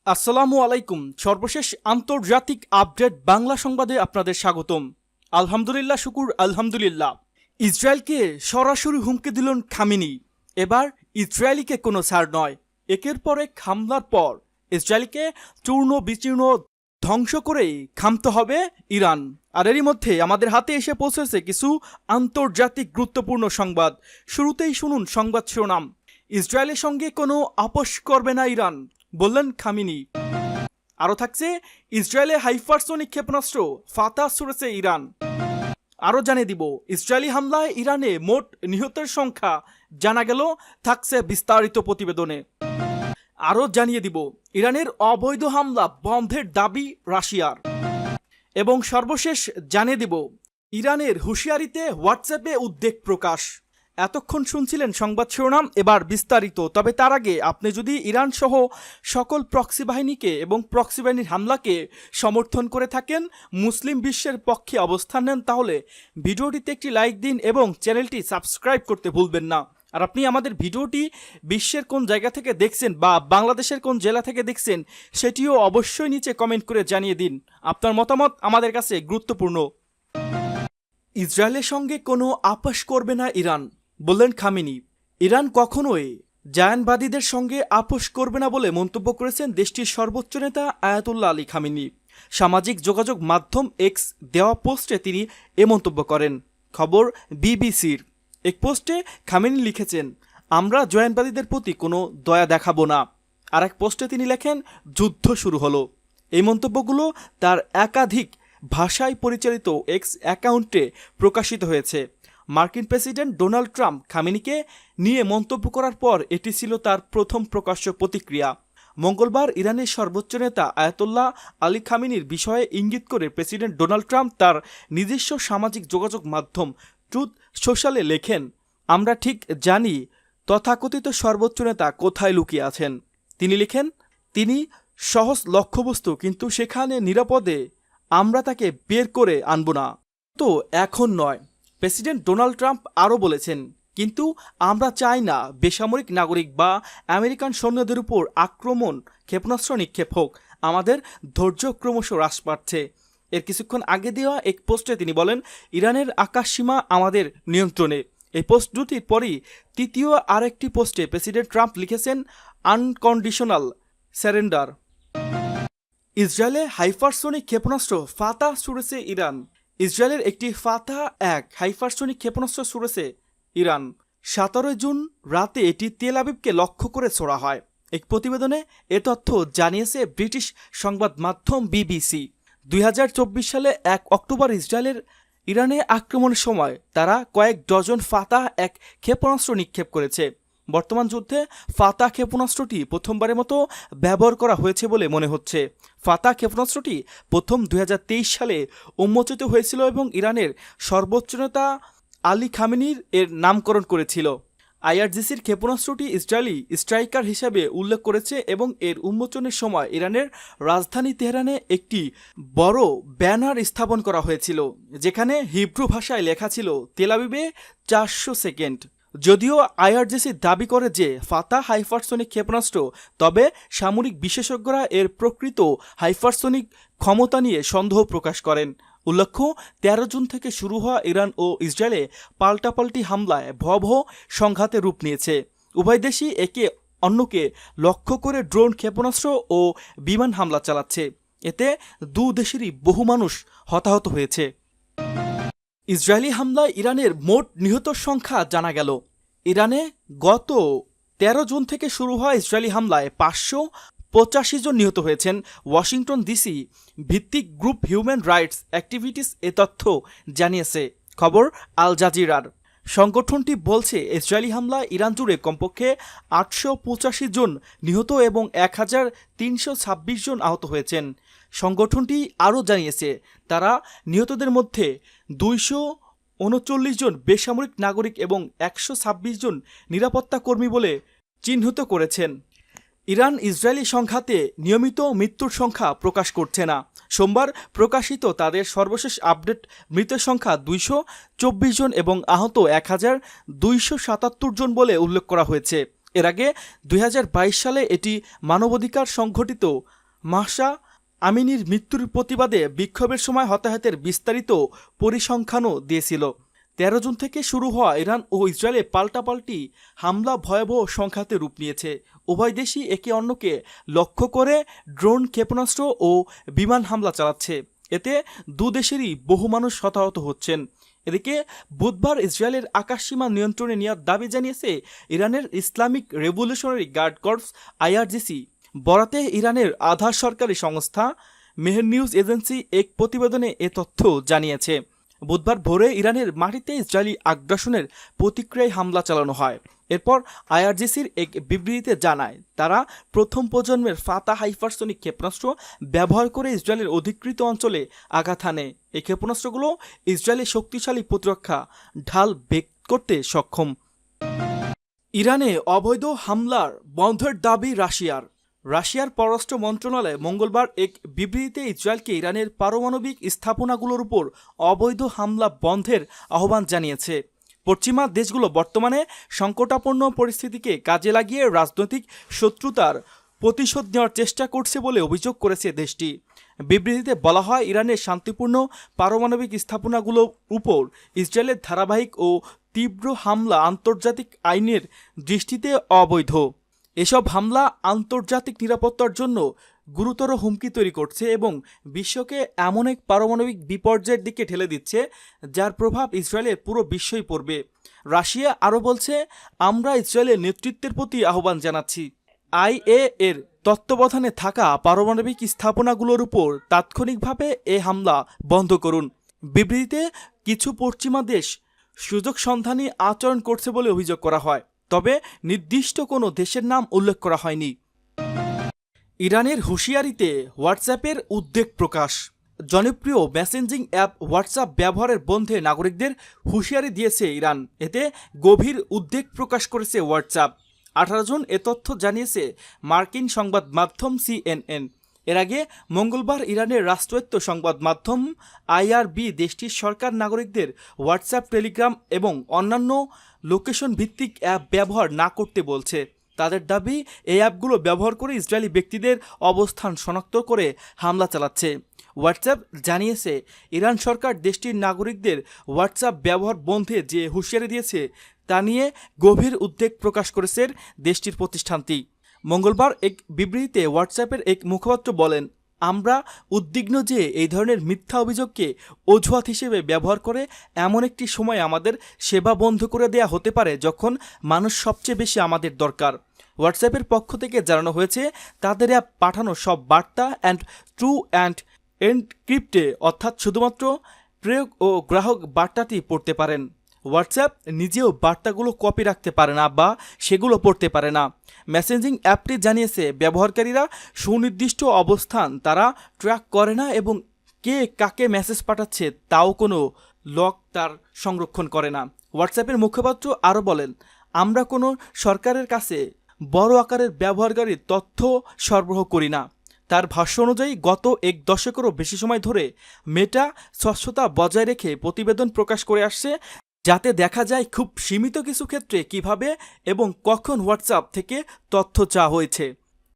আসসালামু আলাইকুম। সর্বশেষ আন্তর্জাতিক আপডেট বাংলা সংবাদে আপনাদের স্বাগতম। আলহামদুলিল্লাহ, শুকুর আলহামদুলিল্লাহ। ইসরায়েলকে সরাসরি হুমকি দিলেন খামেনি। এবার ইসরায়েলিকে কোনো ছাড় নয়। একের পর এক হামলার পর ইসরায়েলকে চূর্ণ বিচূর্ণ ধ্বংস করেই থামতে হবে ইরান। আর এরই মধ্যে আমাদের হাতে এসে পৌঁছেছে কিছু আন্তর্জাতিক গুরুত্বপূর্ণ সংবাদ। শুরুতেই শুনুন সংবাদ শিরোনাম। ইসরায়েলের সঙ্গে কোনো আপোষ করবে না ইরান, বললেন খামেনি। আরও থাকছে, ইসরায়েলে হাইপারসোনিক ক্ষেপণাস্ত্র ফাতাহ ছুড়েছে ইরান। আরও জানিয়ে দিব, ইসরায়েলি হামলায় ইরানে মোট নিহতের সংখ্যা জানা গেল, থাকছে বিস্তারিত প্রতিবেদনে। আরও জানিয়ে দিব, ইরানের অবৈধ হামলা বন্ধের দাবি রাশিয়ার। এবং সর্বশেষ জানিয়ে দিব, ইরানের হুঁশিয়ারিতে হোয়াটসঅ্যাপে উদ্বেগ প্রকাশ। এতক্ষণ শুনছিলেন সংবাদ শিরোনাম, এবার বিস্তারিত। তবে তার আগে আপনি যদি ইরান সহ সকল প্রক্সি বাহিনীকে এবং প্রক্সি বাহিনীর হামলাকে সমর্থন করে থাকেন, মুসলিম বিশ্বের পক্ষে অবস্থান নেন, তাহলে ভিডিওটিতে একটি লাইক দিন এবং চ্যানেলটি সাবস্ক্রাইব করতে ভুলবেন না। আর আপনি আমাদের ভিডিওটি বিশ্বের কোন জায়গা থেকে দেখছেন বা বাংলাদেশের কোন জেলা থেকে দেখছেন, সেটিও অবশ্যই নিচে কমেন্ট করে জানিয়ে দিন। আপনার মতামত আমাদের কাছে গুরুত্বপূর্ণ। ইসরায়েলের সঙ্গে কোনো আপোষ করবে না ইরান, বললেন খামেনি। ইরান কখনোই জায়ানবাদীদের সঙ্গে আপোষ করবে না বলে মন্তব্য করেছেন দেশটির সর্বোচ্চ নেতা আয়াতুল্লাহ আলী খামেনি। সামাজিক যোগাযোগ মাধ্যম এক্স দেওয়া পোস্টে তিনি এ মন্তব্য করেন। খবর বিবিসির। এক পোস্টে খামেনি লিখেছেন, আমরা জয়ানবাদীদের প্রতি কোনো দয়া দেখাবো না। আর এক পোস্টে তিনি লেখেন, যুদ্ধ শুরু হলো। এই মন্তব্যগুলো তার একাধিক ভাষায় পরিচালিত এক্স অ্যাকাউন্টে প্রকাশিত হয়েছে। মার্কিন প্রেসিডেন্ট ডোনাল্ড ট্রাম্প খামেনিকে নিয়ে মন্তব্য করার পর এটি ছিল তার প্রথম প্রকাশ্য প্রতিক্রিয়া। মঙ্গলবার ইরানের সর্বোচ্চ নেতা আয়াতুল্লাহ আলী খামেনির বিষয়ে ইঙ্গিত করে প্রেসিডেন্ট ডোনাল্ড ট্রাম্প তার নিজস্ব সামাজিক যোগাযোগ মাধ্যম ট্রুথ সোশ্যালে লেখেন, আমরা ঠিক জানি তথাকথিত সর্বোচ্চ নেতা কোথায় লুকিয়ে আছেন। তিনি লিখেন, তিনি সহজ লক্ষ্যবস্তু, কিন্তু সেখানে নিরাপদে আমরা তাকে বের করে আনব না। তো এখন নয়। প্রেসিডেন্ট ডোনাল্ড ট্রাম্প আরও বলেছেন, কিন্তু আমরা চাই না বেসামরিক নাগরিক বা আমেরিকান সৈন্যদের উপর আক্রমণ ক্ষেপণাস্ত্র নিক্ষেপ হোক। আমাদের ধৈর্য ক্রমশ হ্রাস পাচ্ছে। এর কিছুক্ষণ আগে দেওয়া এক পোস্টে তিনি বলেন, ইরানের আকাশসীমা আমাদের নিয়ন্ত্রণে। এই পোস্ট দুটির পরই তৃতীয় আরেকটি পোস্টে প্রেসিডেন্ট ট্রাম্প লিখেছেন, আনকন্ডিশনাল স্যারেন্ডার। ইসরায়েলে হাইপারসোনিক ক্ষেপণাস্ত্র ফাতাহ ছুড়েছে ইরান। ইসরায়েলের একটি ফাতাহ 1 হাইপারসোনিক ক্ষেপণাস্ত্র ছুড়েছে ইরান। 17 জুন রাতে এটি তেল আবিবকে লক্ষ্য করে ছোড়া হয়। এক প্রতিবেদনে এ তথ্য জানিয়েছে ব্রিটিশ সংবাদ মাধ্যম বিবিসি। 2024 সালে 1 অক্টোবর ইরানে আক্রমণের সময় তারা কয়েক ডজন ফাতাহ 1 ক্ষেপণাস্ত্র নিক্ষেপ করেছে। বর্তমান যুদ্ধে ফাতাহ ক্ষেপণাস্ত্রটি প্রথমবারের মতো ব্যবহার করা হয়েছে বলে মনে হচ্ছে। ফাতাহ ক্ষেপণাস্ত্রটি প্রথম 2023 সালে উন্মোচিত হয়েছিল এবং ইরানের সর্বোচ্চ নেতা আলী খামেনির এর নামকরণ করেছিল। আইআরজিসির ক্ষেপণাস্ত্রটি ইসরায়েলি স্ট্রাইকার হিসেবে উল্লেখ করেছে এবং এর উন্মোচনের সময় ইরানের রাজধানী তেহরানে একটি বড় ব্যানার স্থাপন করা হয়েছিল, যেখানে হিব্রু ভাষায় লেখা ছিল, তেল আবিবে 400 সেকেন্ড। যদিও আইআরজিসি দাবি করে যে ফাতাহ হাইপারসোনিক ক্ষেপণাস্ত্র, তবে সামরিক বিশেষজ্ঞরা এর প্রকৃত হাইপারসোনিক ক্ষমতা নিয়ে সন্দেহ প্রকাশ করেন। উল্লেখ্য, 13 জুন থেকে শুরু হওয়া ইরান ও ইসরায়েলে পাল্টাপাল্টি হামলায় ভয়াবহ সংঘাতের রূপ নিয়েছে। উভয় দেশই একে অন্যকে লক্ষ্য করে ড্রোন, ক্ষেপণাস্ত্র ও বিমান হামলা চালাচ্ছে। এতে দু দেশেরই বহু মানুষ হতাহত হয়েছে। ইসরায়েলি হামলায় ইরানের মোট নিহতর সংখ্যা জানা গেল। ইরানে গত 13 জুন থেকে শুরু হওয়া ইসরায়েলি হামলায় 585 জন নিহত হয়েছেন। ওয়াশিংটন ডিসি ভিত্তিক গ্রুপ হিউম্যান রাইটস অ্যাক্টিভিটিস এ তথ্য জানিয়েছে। খবর আল জাজিরার। সংগঠনটি বলছে, ইসরায়েলি হামলায় ইরান জুড়ে কমপক্ষে 885 জন নিহত এবং 1326 জন আহত হয়েছেন। সংগঠনটি আরও জানিয়েছে, তারা নিহতদের মধ্যে 239 জন বেসামরিক নাগরিক এবং 126 জন নিরাপত্তা কর্মী বলে চিহ্নিত করেছেন। ইরান ইসরায়েলি সংঘাতে নিয়মিত মৃত্যুর সংখ্যা প্রকাশ করছে না। সোমবার প্রকাশিত তাদের সর্বশেষ আপডেট মৃতের সংখ্যা 224 জন এবং আহত 1277 জন বলে উল্লেখ করা হয়েছে। এর আগে 2022 সালে এটি মানবাধিকার সংগঠিত মাহসা আমিনির মৃত্যুর প্রতিবাদে বিক্ষোভের সময় হতাহতের বিস্তারিত পরিসংখ্যানও দিয়েছিল। 13 জুন থেকে শুরু হওয়া ইরান ও ইসরায়েলে পাল্টাপাল্টি হামলা ভয়াবহ সংঘাতে রূপ নিয়েছে। উভয় দেশই একে অন্যকে লক্ষ্য করে ড্রোন, ক্ষেপণাস্ত্র ও বিমান হামলা চালাচ্ছে। এতে দুদেশেরই বহু মানুষ হতাহত হচ্ছেন। এদিকে বুধবার ইসরায়েলের আকাশসীমা নিয়ন্ত্রণে নেওয়ার দাবি জানিয়েছে ইরানের Islamic revolutionary guard corps IRGC। বরাতে ইরানের আধা সরকারি সংস্থা মেহের নিউজ এজেন্সি এক প্রতিবেদনে এ তথ্য জানিয়েছে। বুধবার ভোরে ইরানের মাটিতে ইসরায়েলি আগ্রাসনের প্রতিক্রিয়ায় হামলা চালানো হয়। এরপর IRGCর এক বিবৃতিতে জানায় তারা প্রথম প্রজন্মের ফাতাহ হাইপারসনিক ক্ষেপণাস্ত্র ব্যবহার করে ইসরায়েলের অধিকৃত অঞ্চলে আঘাত হানে। এই ক্ষেপণাস্ত্রগুলো ইসরায়েলের শক্তিশালী প্রতিরক্ষা ঢাল ভেদ করতে সক্ষম। ইরানে অবৈধ হামলার বন্ধের দাবি রাশিয়ার পররাষ্ট্র মন্ত্রণালয় মঙ্গলবার এক বিবৃতিতে ইসরায়েলকে ইরানের পারমাণবিক স্থাপনাগুলোর উপর অবৈধ হামলা বন্ধের আহ্বান জানিয়েছে। পশ্চিমা দেশগুলো বর্তমানে সংকটাপন্ন পরিস্থিতিকে কাজে লাগিয়ে রাজনৈতিক শত্রুতার প্রতিশোধ নেওয়ার চেষ্টা করছে বলে অভিযোগ করেছে দেশটি। বিবৃতিতে বলা হয়, ইরানের শান্তিপূর্ণ পারমাণবিক স্থাপনাগুলোর উপর ইসরায়েলের ধারাবাহিক ও তীব্র হামলা আন্তর্জাতিক আইনের দৃষ্টিতে অবৈধ। এসব হামলা আন্তর্জাতিক নিরাপত্তার জন্য গুরুতর হুমকি তৈরি করছে এবং বিশ্বকে এমন এক পারমাণবিক বিপর্যয়ের দিকে ঠেলে দিচ্ছে যার প্রভাব ইসরায়েলের পুরো বিশ্বই পড়বে। রাশিয়া আরও বলছে, আমরা ইসরায়েলের নেতৃত্বের প্রতি আহ্বান জানাচ্ছি, IA এর তত্ত্বাবধানে থাকা পারমাণবিক স্থাপনাগুলোর উপর তাৎক্ষণিকভাবে এ হামলা বন্ধ করুন। বিবৃতিতে কিছু পশ্চিমা দেশ সুযোগ সন্ধানী আচরণ করছে বলে অভিযোগ করা হয়, তবে নির্দিষ্ট কোনো দেশের নাম উল্লেখ করা হয়নি। ইরানের হুঁশিয়ারিতে হোয়াটসঅ্যাপের উদ্বেগ প্রকাশ। জনপ্রিয় মেসেঞ্জিং অ্যাপ হোয়াটসঅ্যাপ ব্যবহারের বন্ধে নাগরিকদের হুঁশিয়ারি দিয়েছে ইরান। এতে গভীর উদ্বেগ প্রকাশ করেছে হোয়াটসঅ্যাপ। 18 জন এ তথ্য জানিয়েছে মার্কিন সংবাদ মাধ্যম CNN। এর আগে মঙ্গলবার ইরানের রাষ্ট্রায়ত্ত সংবাদ মাধ্যম IRB দেশটির সরকার নাগরিকদের হোয়াটসঅ্যাপ, টেলিগ্রাম এবং অন্যান্য লোকেশন ভিত্তিক অ্যাপ ব্যবহার না করতে বলছে। তাদের দাবি, এই অ্যাপগুলো ব্যবহার করে ইসরায়েলি ব্যক্তিদের অবস্থান শনাক্ত করে হামলা চালাচ্ছে। হোয়াটসঅ্যাপ জানিয়েছে, ইরান সরকার দেশটির নাগরিকদের হোয়াটসঅ্যাপ ব্যবহার বন্ধে যে হুঁশিয়ারি দিয়েছে তা নিয়ে গভীর উদ্বেগ প্রকাশ করেছে দেশটির প্রতিষ্ঠানটি। মঙ্গলবার এক বিবৃতিতে হোয়াটসঅ্যাপের এক মুখপাত্র বলেন, আমরা উদ্বিগ্ন যে এই ধরনের মিথ্যা অভিযোগকে অজুহাত হিসেবে ব্যবহার করে এমন একটি সময় আমাদের সেবা বন্ধ করে দেয়া হতে পারে যখন মানুষ সবচেয়ে বেশি আমাদের দরকার। হোয়াটসঅ্যাপের পক্ষ থেকে জানানো হয়েছে, তাদের অ্যাপ পাঠানো সব বার্তা ট্রু অ্যান্ড এনক্রিপ্টে, অর্থাৎ শুধুমাত্র প্রয়োগ ও গ্রাহক বার্তাটি পড়তে পারেন। হোয়াটসঅ্যাপ নিজেও বার্তাগুলো কপি রাখতে পারে না বা সেগুলো পড়তে পারে না। মেসেঞ্জিং অ্যাপটি জানিয়েছে, ব্যবহারকারীরা সুনির্দিষ্ট অবস্থান তারা ট্র্যাক করে না এবং কে কাকে মেসেজ পাঠাচ্ছে তাও কোনো লগ তার সংরক্ষণ করে না। হোয়াটসঅ্যাপের মুখপাত্র আরও বলেন, আমরা কোনো সরকারের কাছে বড় আকারের ব্যবহারকারীর তথ্য সরবরাহ করি না। তার ভাষ্য অনুযায়ী গত এক দশকেরও বেশি সময় ধরে মেটা স্বচ্ছতা বজায় রেখে প্রতিবেদন প্রকাশ করে আসছে, যাতে দেখা যায় খুব সীমিত কিছু ক্ষেত্রে কিভাবে এবং কখন হোয়াটসঅ্যাপ থেকে তথ্য চাওয়া হয়েছে।